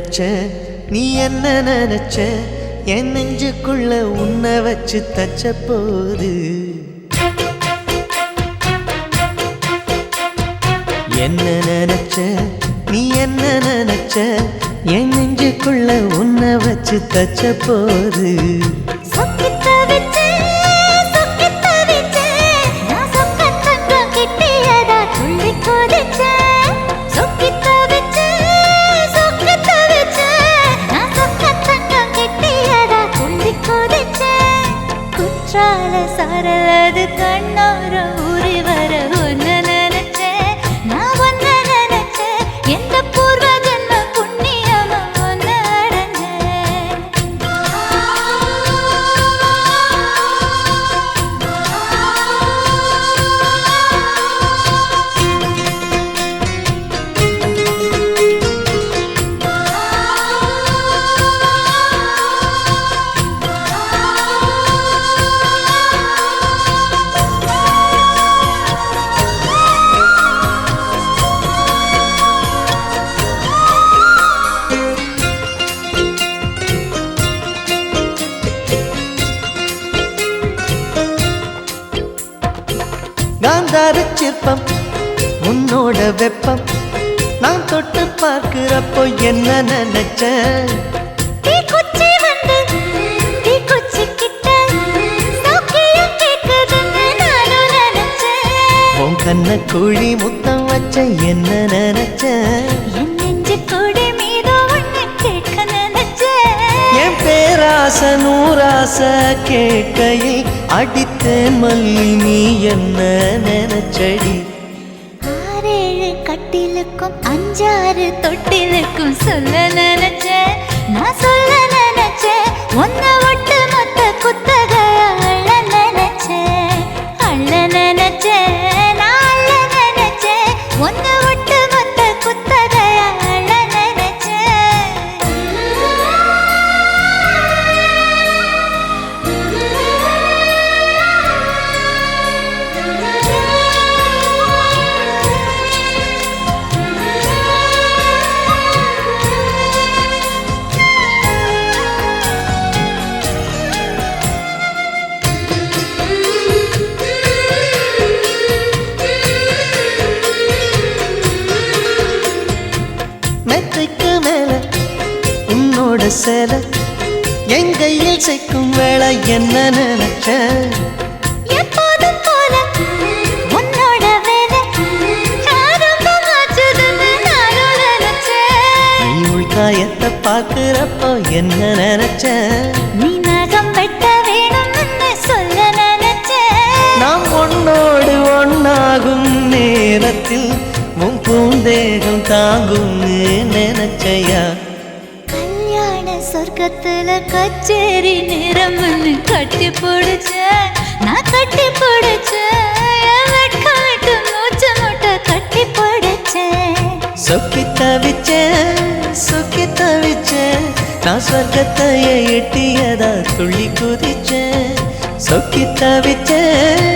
நினைச்ச நீ என்ன நினைச்ச என் நெஞ்சுக்குள்ள உன்னை வச்சு தச்ச போது என்ன நினைச்ச நீ என்ன நினைச்ச என் நெஞ்சுக்குள்ள உன்னை வச்சு தச்ச போது சரலது கண்ணோர ஊறி வர ஒன்ன நினைச்சேன் நான் ஒன்ன நினைச்சேன் எந்த பூர்வ ஜன்ம புண்ணியமா ஒன்ன காந்தார சிற்பம் உன்னோட வெப்பம் நான் தொட்டு பார்க்கிறப்போ என்ன நினைச்ச தீக்குச்சி வந்து தீக்குச்சி கிட்ட சௌக்கியம் கேக்குதுன்னு நானும் நினைச்சேன் உன் கண்ண குழி முத்தம் வச்ச என்ன நினைச்ச என் நெஞ்சு கூடி மீதோ ஒன்னு கேட்க நினைச்சேன் என் பேராச நூராச கேட்கையை அடித்தேன் மல்லி நீ என்ன நினைச்சடி ஆறேழு கட்டிலுக்கும் அஞ்சாறு தொட்டிலுக்கும் சொல்ல நினைச்சேன் நான் சொல்ல நினைச்சேன் ஒன்ன ஒட்டு மொத்த குத்தகைய அள்ள நினைச்சேன் அள்ள நினைச்சேன் நான் அள்ள நினைச்சேன் ஒன்ன ஒட்டு மொத்த குத்தகைய அள்ள மெத்தைக்கு மேல உன்னோட சேல என் கையில் சேர்க்கும் வேளை என்ன நினைச்ச எப்போதும் போல உன்னோட வேலை ஆரம்பமாச்சுதுன்னு நானும் நினைச்சேன் நீ உள்காயத்தை பார்க்கிறப்போ என்ன நினைச்ச நீ நகம் வெட்ட வேணும்னு சொல்ல நினைச்சேன் நாம் ஒன்னோடு ஒன்னாகும் நேரத்தில் உன் பூந்தேகம் தாங்கும்னு நினைச்சையா கல்யாண சொர்க்கத்துல கச்சேரி நேரம்னு கட்டி பிடிச்சேன் நான் கட்டி பிடிச்சேன் வெட்காட்டு மூச்சு முட்டை கட்டி பிடிச்சேன் சொக்கி தவிச்சேன் நான் சொர்க்கத்தையே எட்டியதா துள்ளி குதிச்சேன் சொக்கி தவிச்சேன்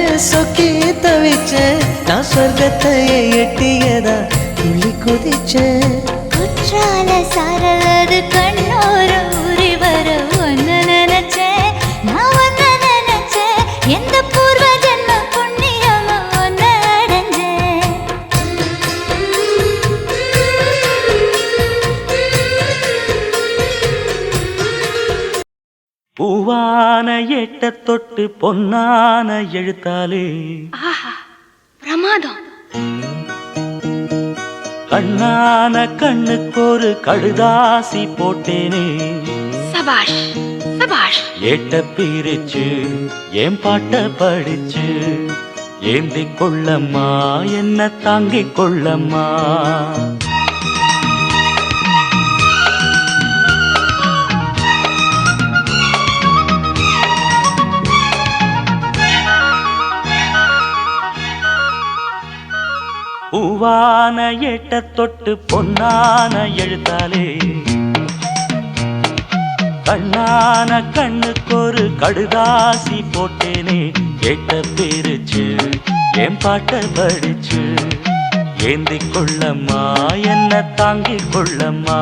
நான் சொர்க்கத்தையே எட்டியதா துள்ளி குதிச்சேன் குற்றால சாரலது கண்ணோர ஊறி வர ஒன்ன நினைச்சேன் நான் ஒன்ன நினைச்சேன் எந்த பூர்வ ஜன்ம புண்ணியமா ஒன்ன அடைஞ்சேன் பூவான எட்ட தொட்டு பொன்னான எழுத்தாலே ஆஹா பிரமாதம் கண்ணான கண்ணுக்கு ஒரு கடுதாசி போட்டேனே சபாஷ் சபாஷ் ஏட்ட பிரிச்சு ஏன் பாட்ட படிச்சு ஏந்தி கொள்ளம்மா என்ன தாங்கிக் கொள்ளம்மா பூவான எட்ட தொட்டு பொன்னான எழுத்தாலே கண்ணான கண்ணுக்கு ஒரு கடுதாசி போட்டேனே கேட்ட பிரிச்சு என் பாட்ட படிச்சு ஏந்தி கொள்ளம்மா என்ன தாங்கிக் கொள்ளம்மா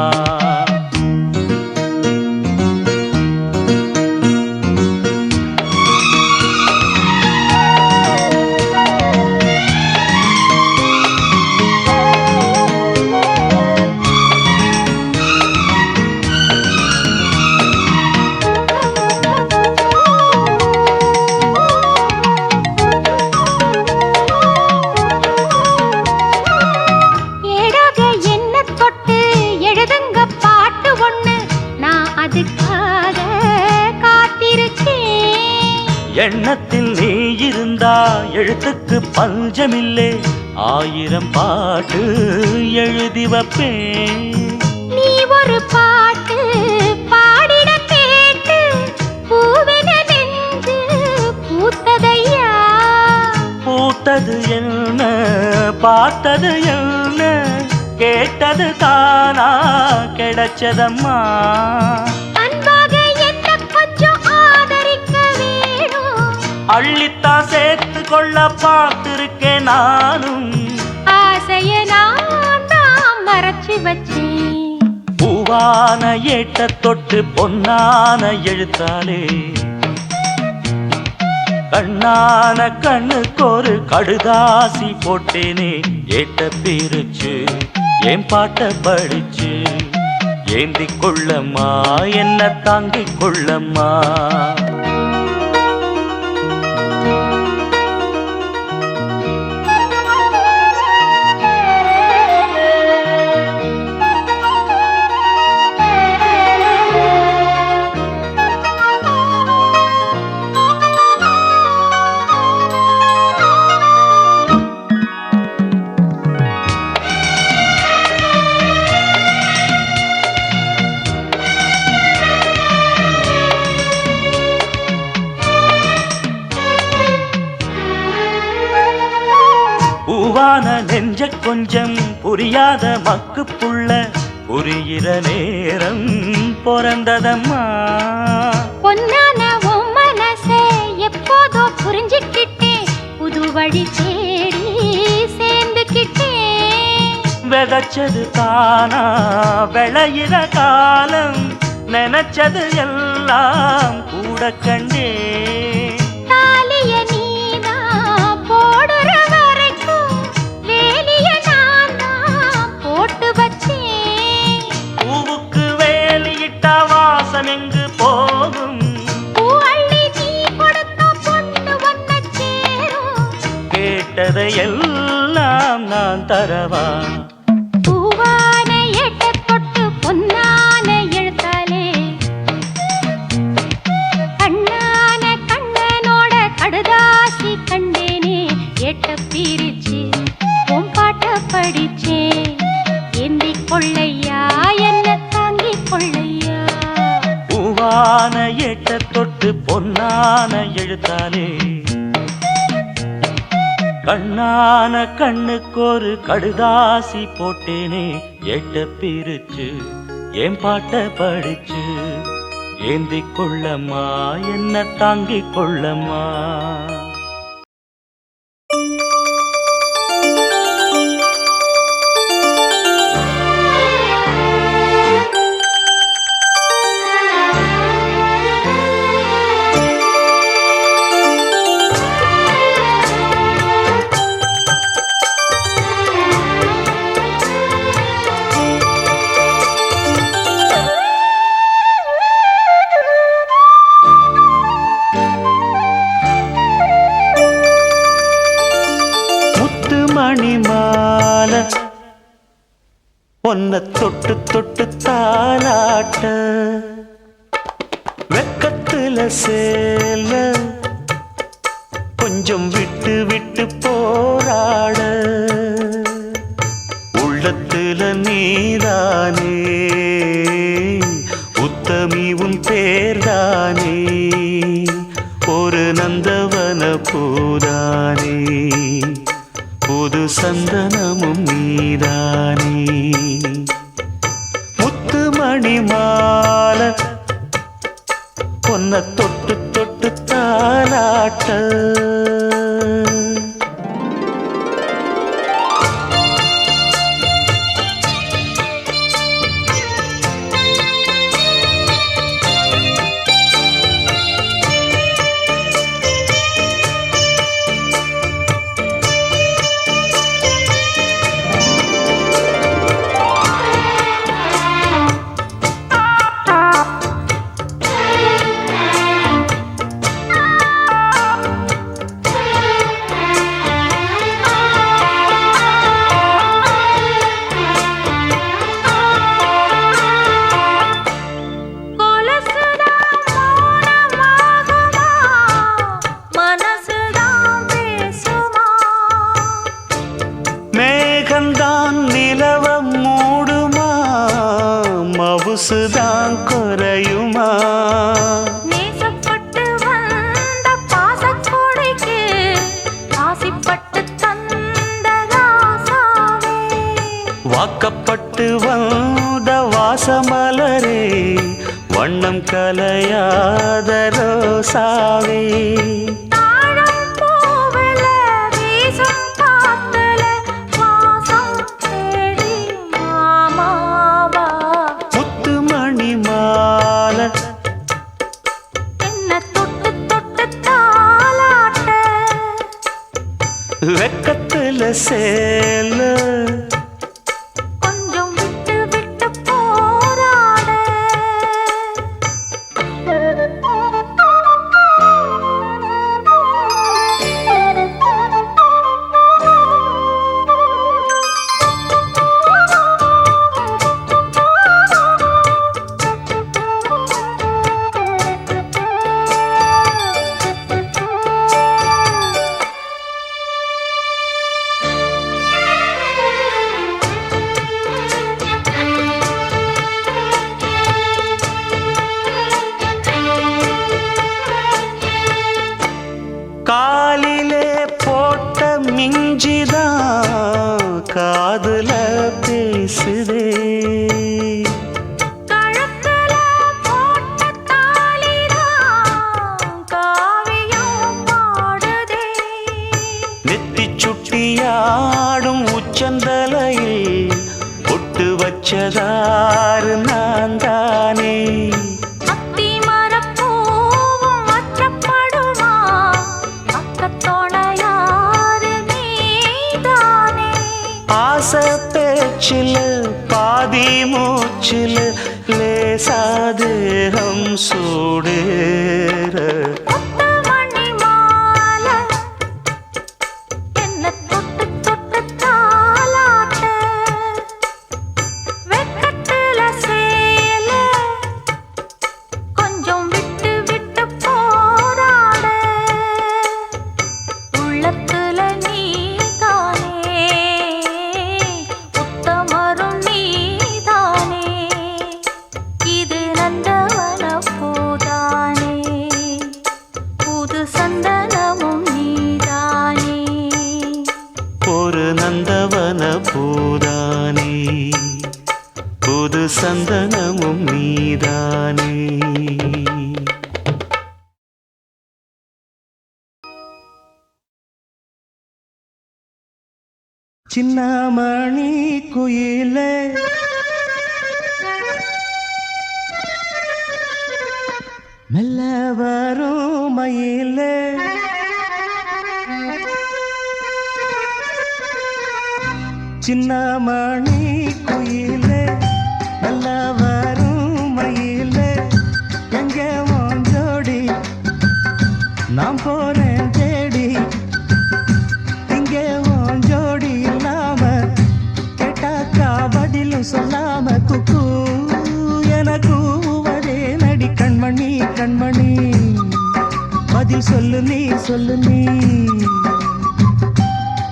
எண்ணத்தில் நீ இருந்தா எழுத்துக்கு பஞ்சமில்லே, 1000 பாட்டு எழுதி வைப்பேன். நீ ஒரு பாட்டு பாடிட கேட்டு பூவென நெஞ்சு பூத்ததையா. பூத்தது என்ன பார்த்தது என்ன, கேட்டது தானா கிடைச்சதம்மா. அன்பாக என்ன கொஞ்சம் ஆதரிக்க வேணும். அள்ளித்தான் சேர்த்து கொள்ள பார்த்திருக்கேன் நானும். ஆசைய நான் தான் மறைச்சு வச்சேன். பூவான ஏட்ட தொட்டு பொன்னான எழுத்தாலே, கண்ணான கண்ணுக்கு ஒரு கடுதாசி போட்டேனே. ஏட்ட பிரிச்சு என் பாட்ட படிச்சு ஏந்திக் கொள்ளம்மா, என்ன தாங்கிக் கொள்ளம்மா. பூவான நெஞ்ச கொஞ்சம் புரியாத மக்கு புள்ள, புரிகிற நேரம் பிறந்ததம்மா. பொன்னான உன் மனசே எப்போதோ புரிஞ்சுக்கிட்டேன். புது வழி தேடி சேர்ந்துக்கிட்டேன். விதைச்சது தானா விளையிற காலம், நினைச்சது எல்லாம் கூட கண்டே. தாலிய நீதான் போடுற வரைக்கும் வேலிய நான் தான் போட்டு வச்சேன். பூவுக்கு வேலியிட்ட வாசம் எங்கு போகும், பூ அள்ளி நீ கொடுத்த பொண்ணு ஒன்ன சேரும். கேட்டதை எல்லாம் நான் தரவா. பூவான எட்ட தொட்டு பொன்னான எழுத்தாலே, கண்ணான கண்ணனோட கடுதாசி கண்டேனே. எட்ட பிரிச்சு உன் பாட்ட படிச்சேன். ஏந்திக் கொள்ளையா என்ன தாங்கிக் கொள்ளையா. பூவான ஏட்ட தொட்டு பொன்னான எழுத்தாலே, கண்ணான கண்ணுக்கு ஒரு கடுதாசி போட்டேனே. ஏட்ட பிரிச்சு என் பாட்ட படிச்சு ஏந்திக் கொள்ளம்மா, என்ன தாங்கிக் கொள்ளம்மா. மணிமால பொன்ன தொட்டு தொட்டு தாலாட்ட, வெக்கத்துல சேல கொஞ்சம் விட்டு விட்டு போராட, உள்ளத்துல நீதானே உத்தமி உன் பேர்தானே, ஒரு நந்தவன பூதானே புது சந்தனமும் நீதானே. முத்து மணி மால பொன்ன தொட்டு தொட்டு தாலாட்ட, வாசமலரே வண்ணம் கலையாத ரோசாவே முத்துமணி மாலை வெக்கத்துல சேல கொஞ்சம் விட்டு விட்டு போராட காலிலே போட்ட மிஞ்சிதான் காதுல பேசுதே கழுத்துல போட்ட தாலிதான் காவியம் பாடுதே நெத்தி சுட்டியாடும் உச்சந்தலையில் பொட்டு வச்சதாறு நான் தானே அத்தி மரப்பூவும் அச்சப்படுமா பக்கத்தோட யாரு நீதானே ஆசை பேச்சில் பாதி மூச்சில் லேசாதேகம் சூடேற முத்துமணி மாலை என்ன தொட்டு தொட்டு தாலாட்ட வெக்கத்துல சேல கொஞ்சம் விட்டு விட்டு போராட உள்ளத்துல நீதானே உத்தமரும் நீதானே இது நந்தவன பூதானே புது சந்தனமும் நீதானே ஒரு நந்தவன பூதானே புது சந்தனமும் நீதானே சின்னமணி குயிலே மெல்ல வரும் மயிலே சின்னமணி குயிலே மெல்ல வரும் மயிலே எங்க உன் ஜோடி நான் போறேன் தேடி இங்கே உன் ஜோடி இல்லாம கேட்டாக்கா பதிலும் சொல்லாம குக்கு எனக்கு கூவதே நடி கண்மணி கண்மணி பதில் சொல்லு நீ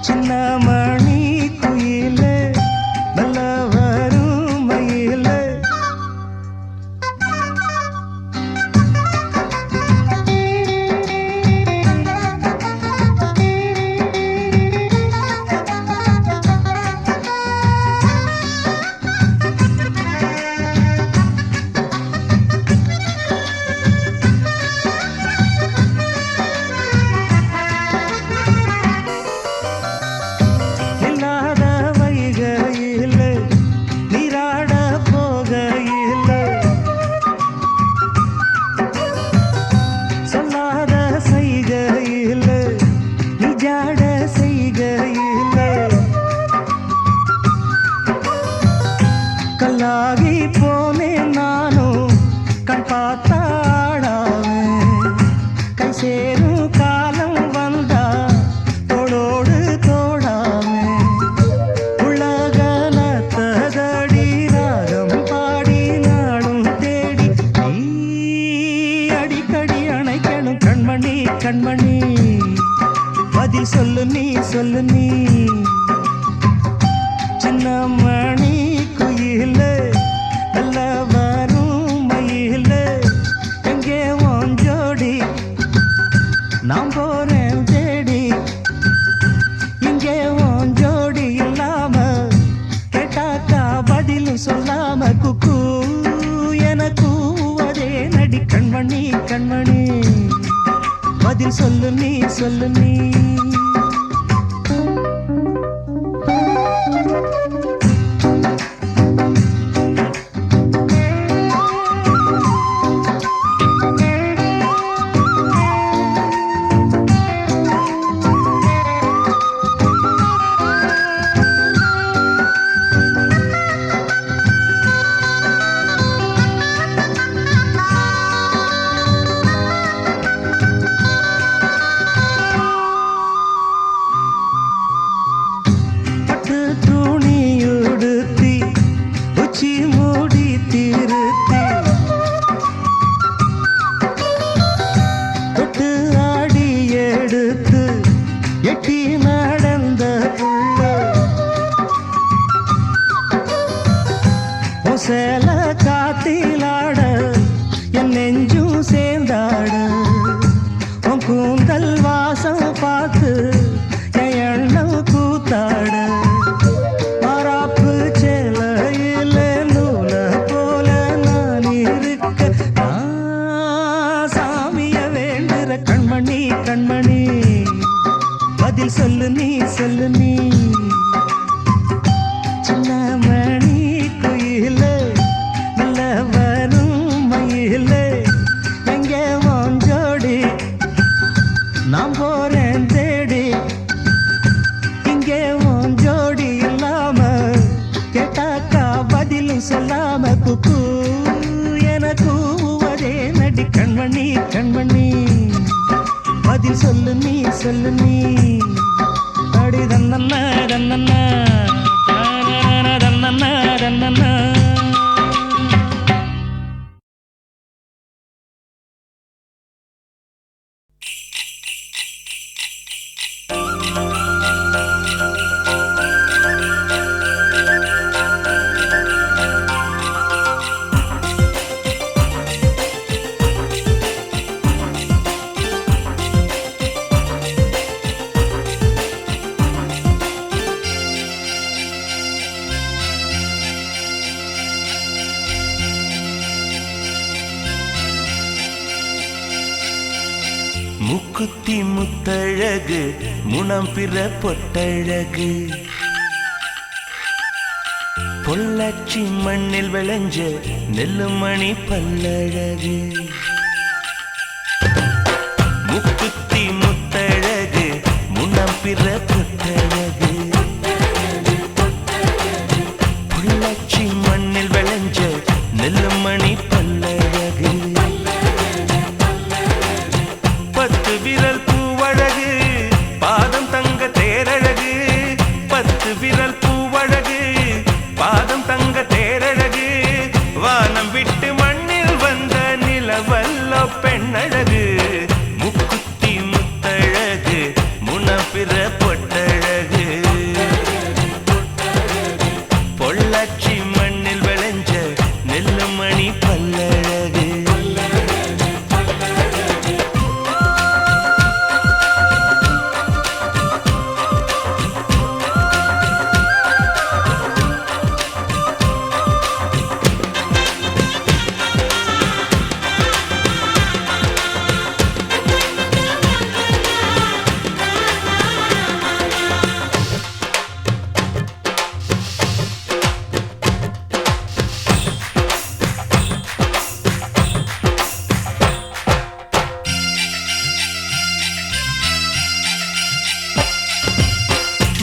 சின்னமணி குயிலே நல்ல வரும் மயிலே இல்லாத வைகையிலே நீராட போகையிலே சொல்லாத செய்கையிலே நிஜாட செய்கையிலே கல்லாகி போனேன் நானும் கண் பார்த்தாடாவேன் கை சேரும் காலம் வந்தா தோளோடு தோடாமே உலகல தகடி ராகம் பாடி நாடும் தேடி நீ அடிக்கடி அணைக்கணும் கண்மணி கண்மணி பதில் சொல்லு நீ சின்னமணி குயிலே நல்ல வரும் மயிலே எங்கே உன் ஜோடி நான் போறேன் தேடி இங்கே உன் ஜோடி இல்லாம கேட்டாக்கா பதிலும் சொல்லாம குக்கு பதில் சொல்லு நீ சொல்லு நீ. சேல காத்திலாட என் நெஞ்சும் சேர்ந்தாட உன் கூந்தல் வாசம் பார்த்து என் எண்ணம் கூத்தாட மாறாப்பு சேலையில நூல போல நான் இருக்க சாமிய வேண்டுற கண்மணி கண்மணி பதில் சொல்லு நீ சொல்லு நீ. நான் போறேன் தேடி இங்கே உன் ஜோடி இல்லாம கேட்டாக்கா பதிலும் சொல்லாம குக்கு என கூவதே நடி கண்மணி கண்மணி பதில் சொல்லு நீ சொல்லு நீ. அடி தன்னன்னா தன்னன்னா தன்னன்னா தன்னன்னா. முக்குத்தி முத்தழகு முனம் பிற பொட்டழகு பொள்ளாச்சி மண்ணில் விளைஞ்ச நெல்லுமணி பல்லழகு. முக்குத்தி முத்தழகு முனம் பிற பொட்டழகு பொள்ளாச்சி மண்ணில் விளைஞ்ச நெல்லுமணி பல்லழகு. பத்து விரல் பூவழகு பாதம் தங்க தேரழகு பத்து விரல் பூவழகு பாதம் தங்க தேரழகு வானம் விட்டு மண்ணில் வந்த நிலவல்ல பெண்ணழகு. முக்குத்தி முத்தழகு முனப்பிற பொட்டழகு பொள்ளாச்சி மண்ணில் விளைஞ்ச நெல்லுமணி பல்லழகு.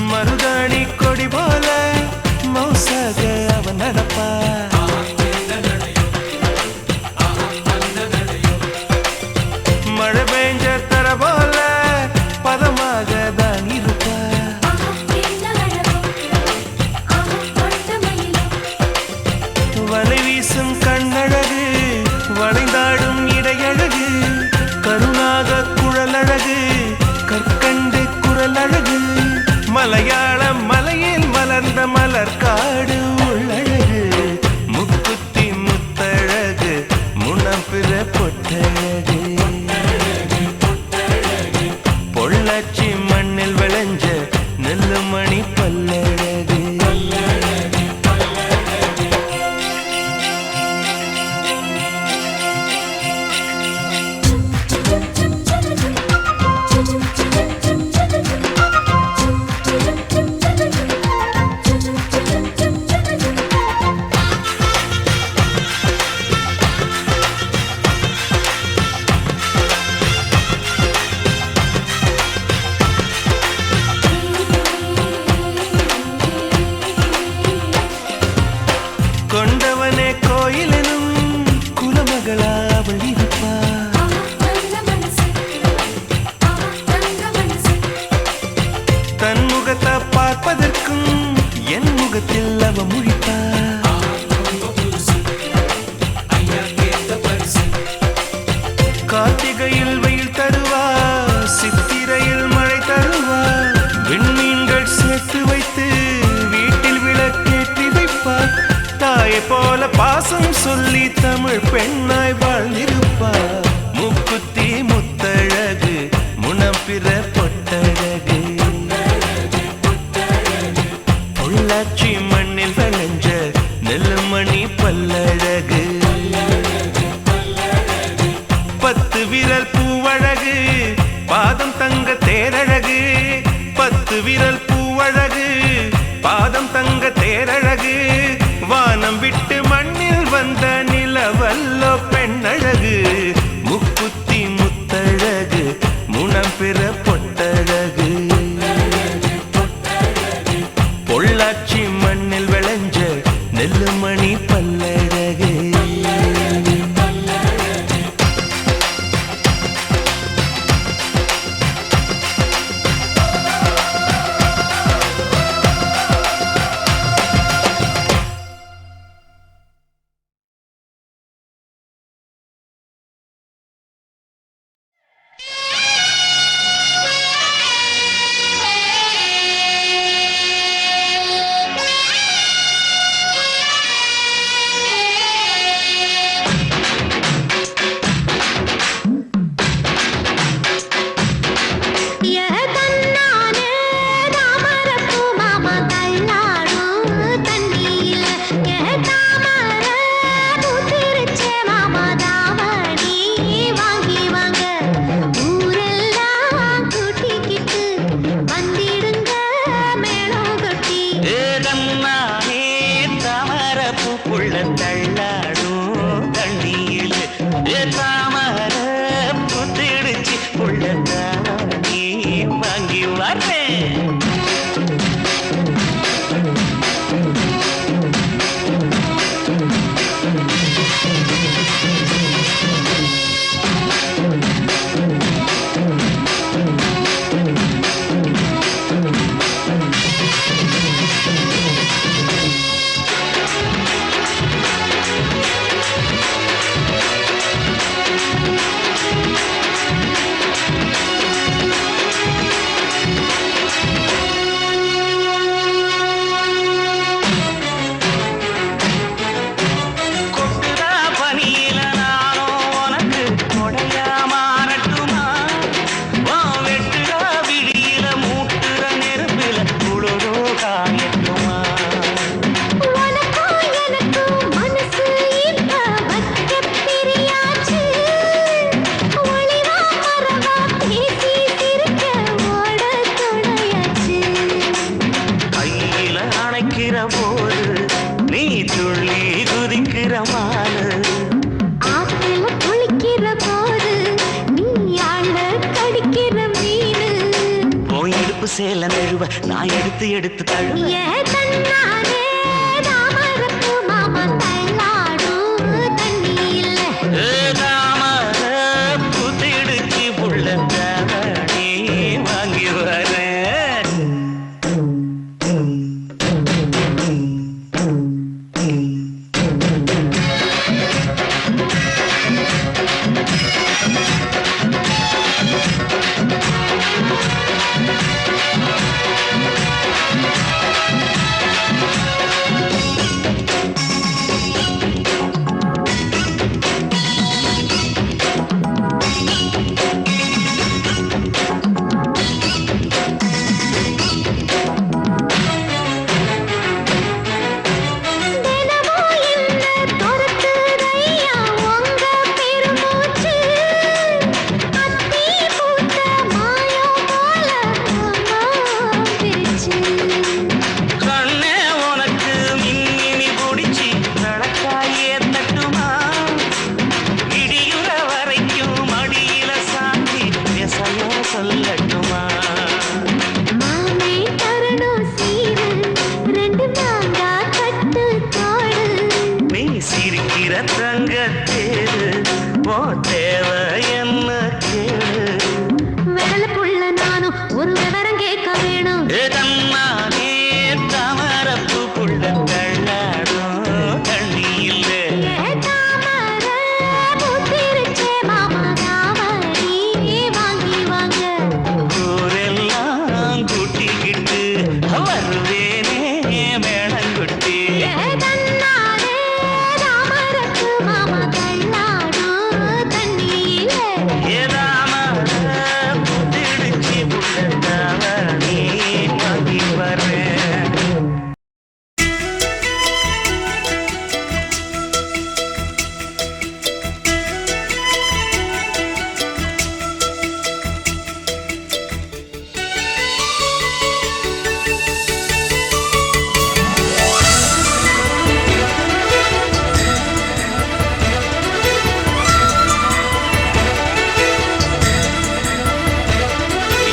மருதாணி கொடி போல மௌசாக அவன் நடப்பா மழை பெஞ்ச தர போல பதமாக தான் இருப்பா. வலை வீசும் கண்ணழகு வளைந்தாடும் இடையழகு கருணாக குழலழகு கற்கண்டு குரலழகு மலையாள மலையில் மலர்ந்த மலர்காடு உள்ளழகு. முக்குத்தி முத்தழகு முனப்பிற பொட்டழகு பொள்ளாச்சி மண்ணில் விளைஞ்ச நெல்லுமணி பல்லழகு. பாசம் சொல்லி தமிழ் பெண்ணாய் வாழ்ந்திருப்பார் முக்குத்தி முத்தழகு முனப்பிற பொட்டழகு பொள்ளாச்சி மண்ணில் விளைஞ்ச நெல்லுமணி பல்லழகு 10 விரல் பூவழகு பாதம் தங்க தேரழகு 10 விரல் பூவழகு பாதம் தங்க தேரழகு வானம் விட்டு மண்ணில் வந்த நிலவல்லோ பெண்ணழகு முக்குத்தி முத்தழகு முனம் பிற பொட்டழகு பொள்ளாச்சி மண்ணில் விளைஞ்ச நெல்லுமணி பல்லழகு சேல நழுவ நான் எடுத்து எடுத்து தழுவ புத்திடுச்சு புள்ள வாங்கி வர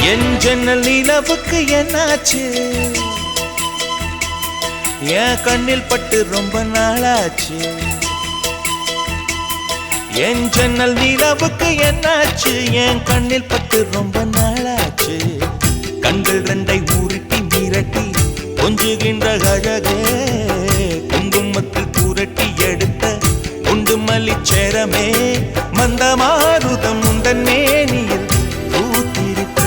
என் ஜன்னல் நிலவுக்கு என்னாச்சு என் கண்ணில் பட்டு ரொம்ப நாளாச்சு என் ஜன்னல் நிலவுக்கு என்னாச்சு என் கண்ணில் பட்டு ரொம்ப நாளாச்சு கண்கள் ரெண்டை உருட்டி மிரட்டி கொஞ்சுகின்ற அழகே குங்குமத்தில் புரட்டி எடுத்த குண்டு மல்லிச்சேரமே மந்தமாருதம் உந்தன் மேனியில் பூத்திருக்க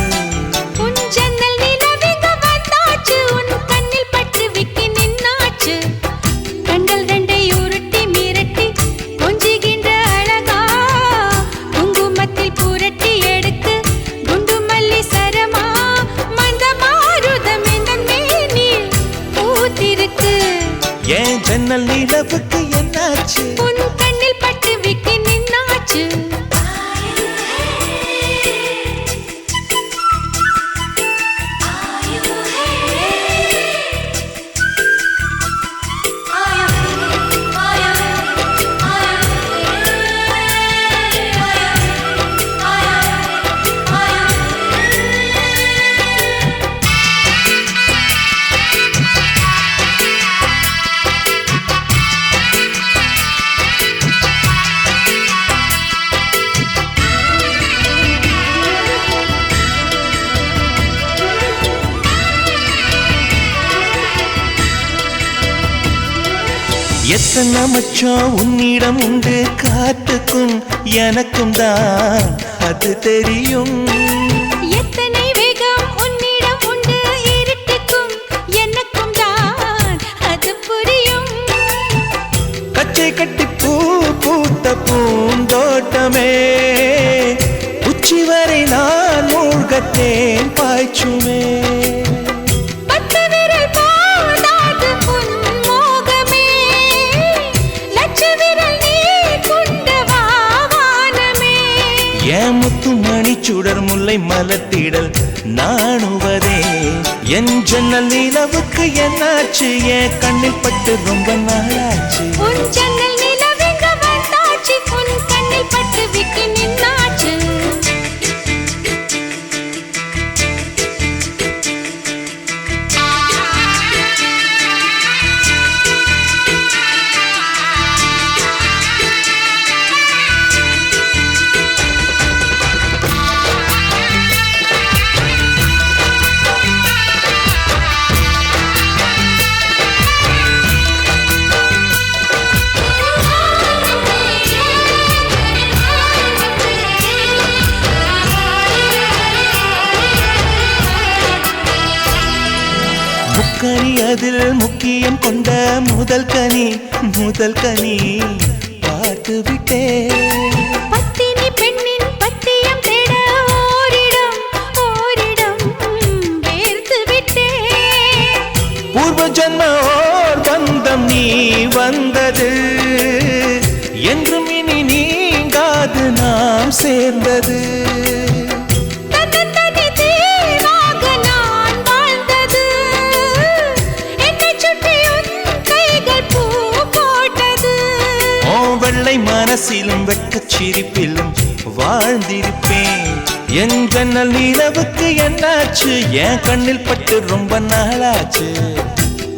உன் ஜன்னல் நிலவுக்கு வந்தாச்சு உன் கண்ணில் பட்டு விக்கி நின்னாச்சு கண்கள் ரெண்டை உருட்டி மிரட்டி கொஞ்சுகின்ற அழகா குங்குமத்தில் புரட்டி எடுத்து குண்டு மல்லி சரமா மந்த மாருதம் இந்த மேனில் பூத்திருக்கு என் ஜன்னல் நிலவுக்கு என்னாச்சு உன் கண்ணில் பட்டு விக்கி நின்னாச்சு எத்தனை மச்சம் உன்னிடம் உண்டு காத்துக்கும் எனக்கும் தான் அது தெரியும் எத்தனை வேகம் உன்னிடம் உண்டு இருட்டுக்கும் எனக்கும் தான் அது புரியும் கச்சை கட்டி பூ பூத்த பூந்தோட்டமே உச்சி வரை நான் மூழ்கத்தேன் பாய்ச்சுமே பத்து விரல் போடாது உன் மோகமே லட்ச விரல் நீ கொண்ட வானமே என் முத்து மணி சுடர் முல்லை மலத்திடல் நாணுவதே என் ஜன்னல் நிலவுக்கு என்னாச்சு என் கண்ணில் பட்டு ரொம்ப நாளாச்சு உன் ஜன்னல் நிலவுக்கு வந்தாச்சு உன் கண்ணில் பட்டு விக்கி நின்னாச்சு முக்கனி அதில் முக்கியம் கொண்ட முதல் கனி பார்த்து விட்டேன் பத்தினி பெண்ணின் பத்தியம் தேட ஓரிடம் வேர்த்து விட்டேன் பூர்வ ஜன்ம ஓர் பந்தம் நீ வந்தது என்றும் இனி நீங்காது நாம் சேர்ந்தது தன்னந்தனி தீவாக நான் வாழ்ந்தது என்னைச் சுற்றி உன் கைகள் பூ போட்டது ஓ வெள்ளை மனசிலும் வெட்கச் சிரிப்பிலும் வாழ்ந்திருப்பேன் என் ஜன்னல் நிலவுக்கு என்னாச்சு என் கண்ணில் பட்டு ரொம்ப நாளாச்சு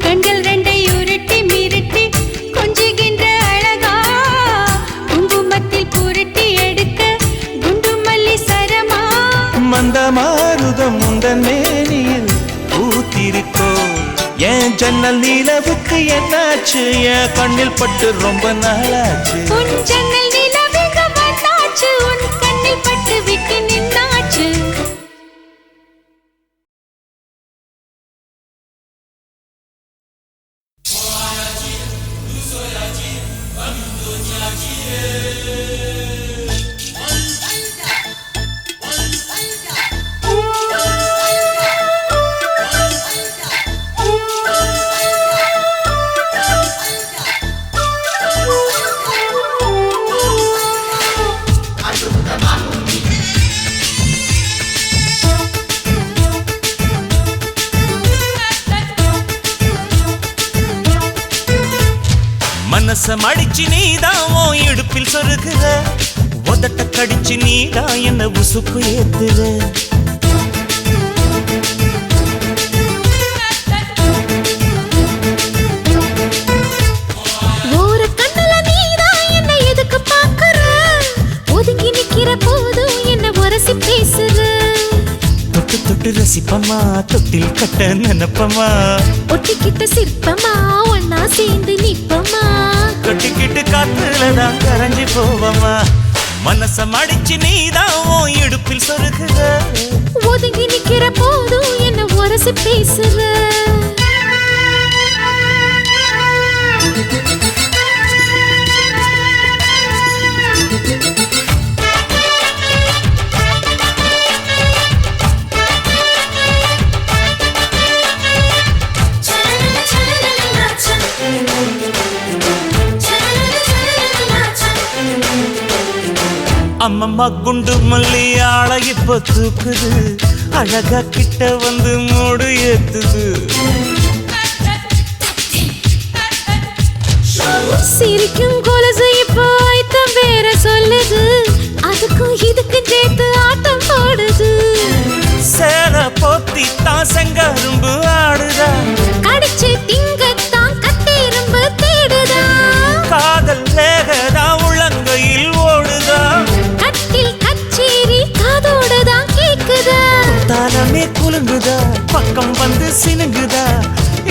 கண்கள் ரெண்டை உருட்டி மிரட்டி கொஞ்சுகின்ற அழகா குங்குமத்தில் புரட்டி எடுக்க குண்டு மல்லி சரமா மந்தமாருதம் உந்தன் மேனியில் பூத்திருக்கோ என் ஜன்னல் நிலவுக்கு என்னாச்சு என் கண்ணில் பட்டு ரொம்ப நாளாச்சு உன் ஜன்னல் நிலவுக்கு வந்தாச்சு உன் கண்ணில் பட்டு விக்கி நின்னாச்சு மனச மடிச்சு நீதான் உன் இடுப்பில் சொருகுற உதட்ட கடிச்சு நீதான் என்ன உசுப்பு ஏத்துற தொட்டு ரசிப்பமா தொட்டில் கட்ட நினைப்பமா ஒட்டிக்கிட்ட சிற்பமா ஒன்னா சேர்ந்து நிப்பமா கட்டிக்கிட்டு காத்துலதான் கரைஞ்சி போவமா மனச மடிச்சு நீதான் உன் இடுப்பில் சொருகுற ஒதுங்கி நிக்கிற போதும் என்ன உரசி பேசுற அம்மம்மா குண்டு மல்லி ஆள இப்ப தூக்குது அழகா கிட்ட வந்து மூடு ஏத்துது சிரிக்கும் கொலுசு இப்போ ஐத்தம் வேற சொல்லுது அதுக்கும் இதுக்கும் சேர்த்து ஆட்டம் போடுது சேல போத்தி தான் செங்கரும்பு ஆடுதா கடிச்சு திங்கத்தான் கட்டெரும்பு தேடுதா காதல் வேகதா உள்ளங்கையில் ஓடுதா கட்டில் கச்சேரி காதோடுதான் கேக்குதா தாளமே குலுங்குதா பக்கம் வந்து சினுங்குதா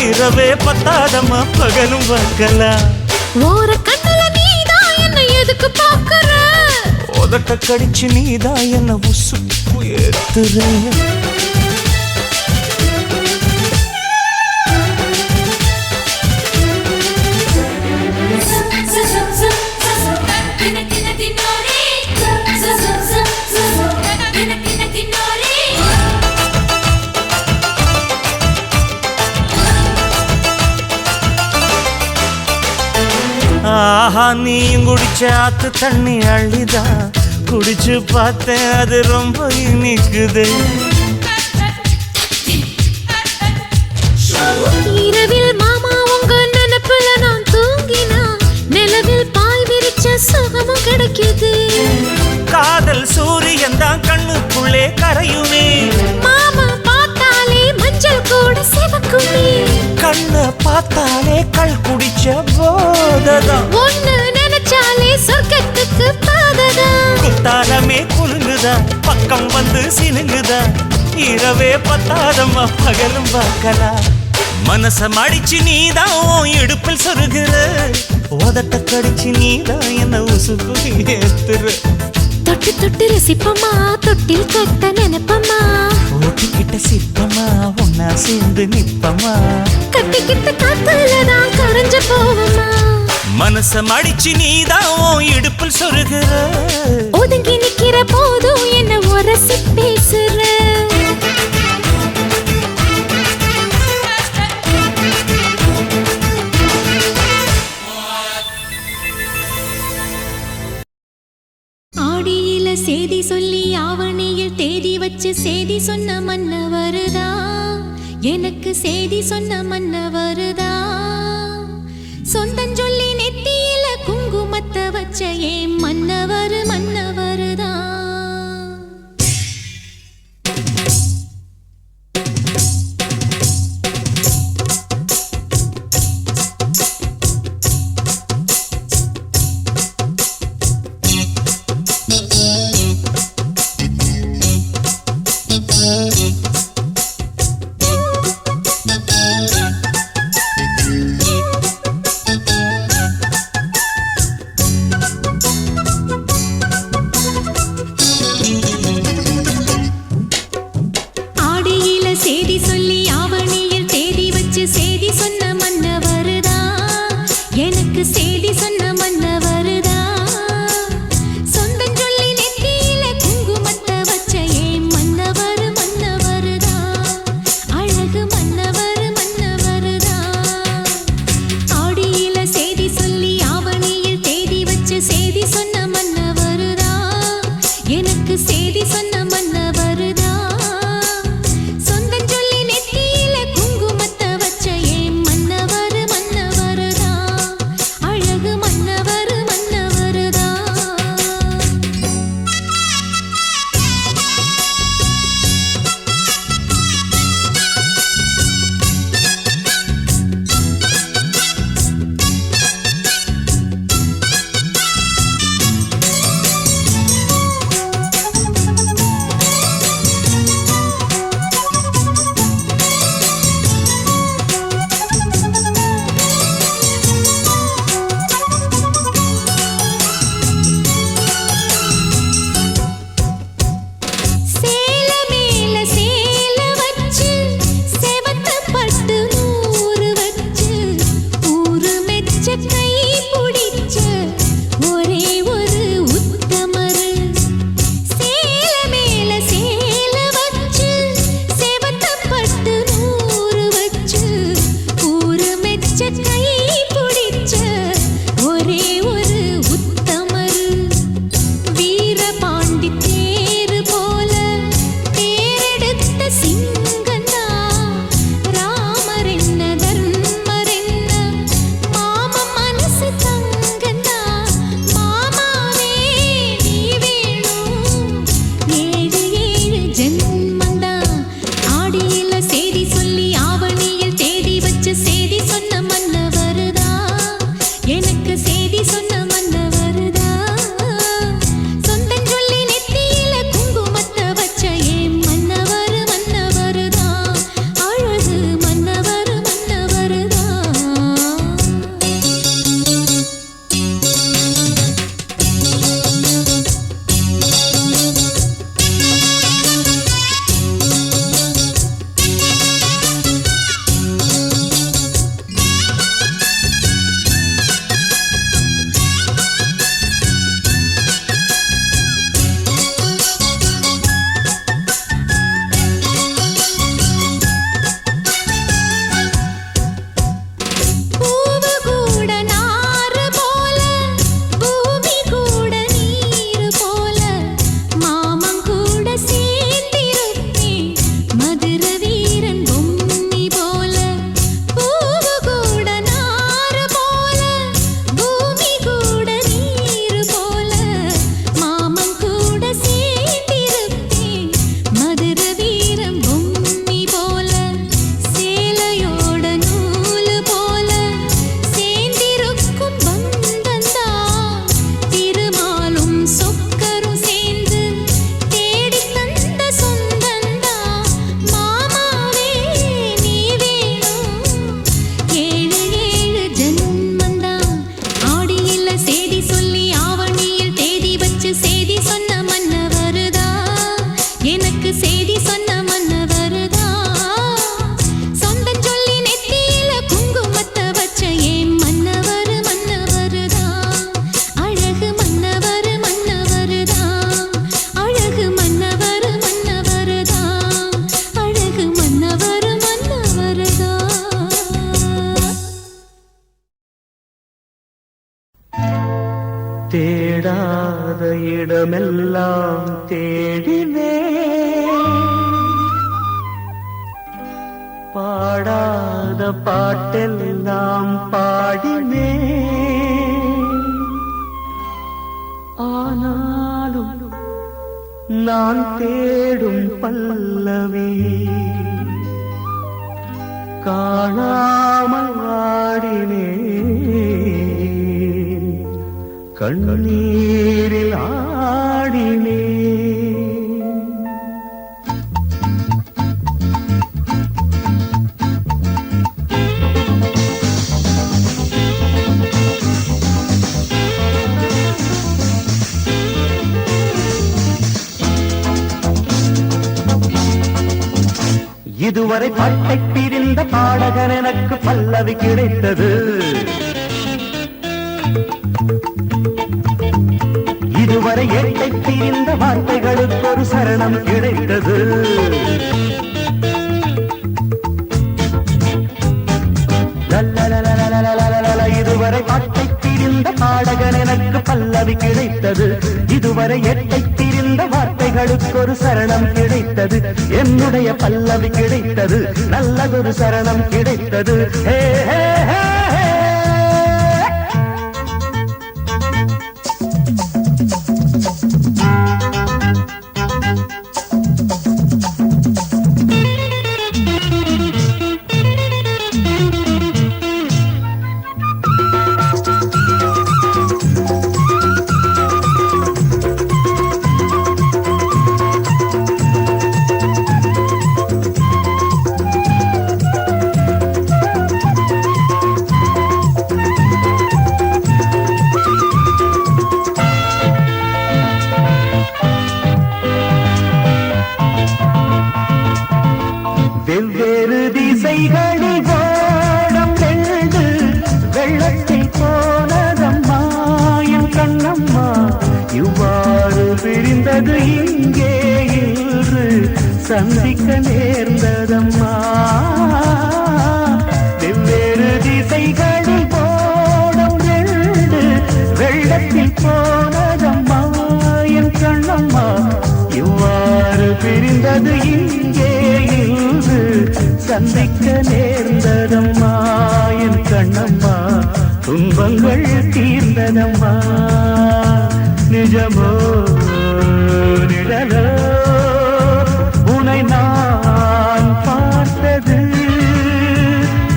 இரவே பத்தாதமா பகலும் பார்க்கலாம் ஓர கண்ணுல நீதான் என்ன எதுக்கு பாக்குற உதட்ட கடிச்சு நீதான் என்ன உசுப்பு ஏத்துற ஆஹா நீயும் குடிச்ச ஆத்து தண்ணி அள்ளிதா குடிச்சு பார்த்தேன் அது ரொம்ப இனிக்குது இரவில் மாமா உங்க நினைப்புல நான் தூங்கினா நிலவில் பாய் விரிச்ச சுகமும் கிடைக்குது காதல் சூரியன் தான் கண்ணுக்குள்ளே கரையுமே மாமா பார்த்தாலே மஞ்சள் கூட சிவக்குமே கண்ண பார்த்தாலே கள் குடிச்ச போததான் ஒண்ணு நினைச்சாலே சொர்க்கத்துக்கு பாததா குத்தாலமே குலுங்குதா பக்கம் வந்து சினுங்குதா இரவே பத்தாதம்மா பகலும் பார்க்கலாம் மனச மடிச்சு நீதான் உன் இடுப்பில் சொருகிற உதட்ட கடிச்சு நீதான் என்ன உசுப்பு ஏத்துற தொட்டு தொட்டு ரசிப்பமா தொட்டில் கட்ட நினைப்பமா ஓட்டிக்கிட்ட சிற்பமா ஒன்னா சேர்ந்து நிப்பமா கட்டிக்கிட்ட காத்துலதான் கரைஞ்சு போவமா மனச மடிச்சு நீதான் உன் இடுப்பில் சொருகிற ஒதுங்கி நிக்கிற போதும் என்ன உரசி பேசுற ஆடியில சேதி சொல்லி ஆவணியில் தேதி வச்சு சேதி சொன்ன மன்ன வருதா எனக்கு சேதி சொன்ன மன்ன வருதா சொந்தஞ்சொல்லி நெத்தியில குங்குமத்தை வச்ச ஏன் மன்னவர் மன்னவருதா சொந்தஞ்சொல்லி நெத்தியில குங்குமத்தை வச்ச ஏன் மன்னவர் மன்னவர் செய்தி சொன்ன மன்னவருதான் சொந்தம் சொல்லி நெத்தியில குங்குமத்தை வச்ச ஏன் மன்னவர் மன்னவருதான் அழகு மன்னவர் மன்னவருதான் அழகு மன்னவர் மன்னவருதான் அழகு மன்னவர் மன்னவருதான் தேடாத இடமெல்லாம் தேடினே பாடாத பாட்டெல்லாம் பாடினே ஆனாலும் நான் தேடும் பல்லவி காணாமல் ஆடினேன் கண்ணீரில் ஆடினேன் இதுவரை பாட்டை பிரிந்த பாடகன் எனக்கு பல்லவி கிடைத்தது இதுவரை எட்டை பிரிந்த வார்த்தைகளுக்கு ஒரு சரணம் கிடைத்தது இதுவரை பாட்டை பிரிந்த பாடகன் எனக்கு பல்லவி கிடைத்தது இதுவரை எட்டை பிரிந்த வார்த்தைகளுக்கு ஒரு சரணம் கிடைத்தது என்னுடைய பல்லவி கிடைத்தது நல்லதொரு சரணம் கிடைத்தது ஹே ஹே ஹே வெவ்வேறு திசைகளில் ஓடம் எழுது வெள்ளத்தில் போனதம்மா என் கண்ணம்மா இவ்வாறு பிரிந்தது இங்கே இன்று சந்திக்க நேர்ந்ததம்மா வெவ்வேறு திசைகளில் ஓடம் எழுது வெள்ளத்தில் போனதம்மா என் கண்ணம்மா இவ்வாறு பிரிந்தது இங்கே இன்று சந்திக்க நேர்ந்ததம்மா என் கண்ணம்மா துன்பங்கள் தீர்ந்ததம்மா நிஜமோ நிழலோ உனை நான் பார்த்தது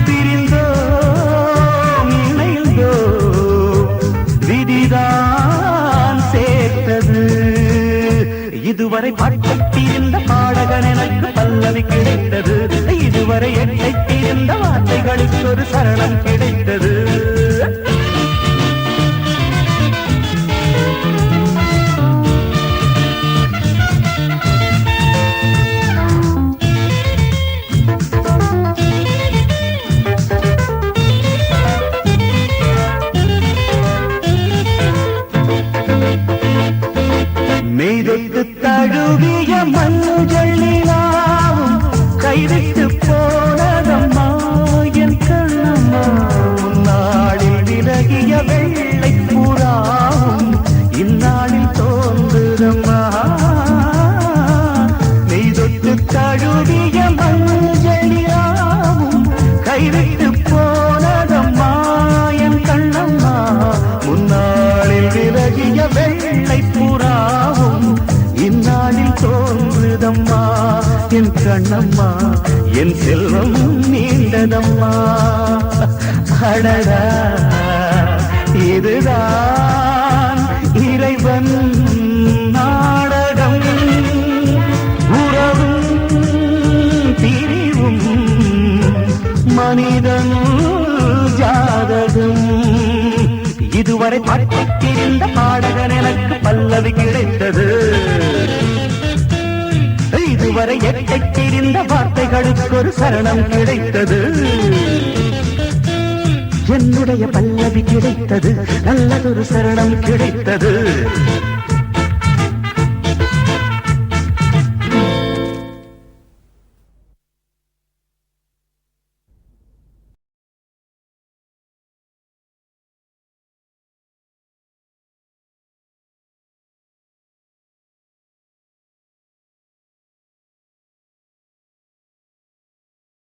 பிரிந்தோம் இணைந்தோ விதிதான் சேர்த்தது இதுவரை பாட்டத்திருந்த பாடகன் எனக்கு பல்லவி கிடைத்தது இதுவரை எட்டத்திருந்த வார்த்தைகளுக்கு ஒரு சரணம் கிடைத்தது மெய்தொட்டு தழுவிய மஞ்சள்ளினாவும் கைவிட்டு போனதம்மா என் கண்ணம்மா உன்னாளில் விலகிய வெள்ளை புறாவும் இந்நாளில் தோன்றுதம்மா மெய்தொட்டு தழுவிய மஞ்சள்ளினாவும் கைவிட்டு போனதம்மா என் கண்ணம்மா முன்னாளில் விலகிய வெள்ளை புறாவும் இந்நாளில் தோன்றுதம்மா என் கண்ணம்மா என் செல்வம் நீண்டதம்மா அடடா இதுதான் இறைவன் நாடகம் உறவும் பிரிவும் மனிதன் ஜாதகம் இதுவரை பாட்டிருந்த பாடகன் எனக்கு பல்லவி கிடைத்தது இதுவரை எட்டைத் தெரிந்த வார்த்தைகளுக்கு ஒரு சரணம் கிடைத்தது என்னுடைய பல்லவி கிடைத்தது நல்லதொரு சரணம் கிடைத்தது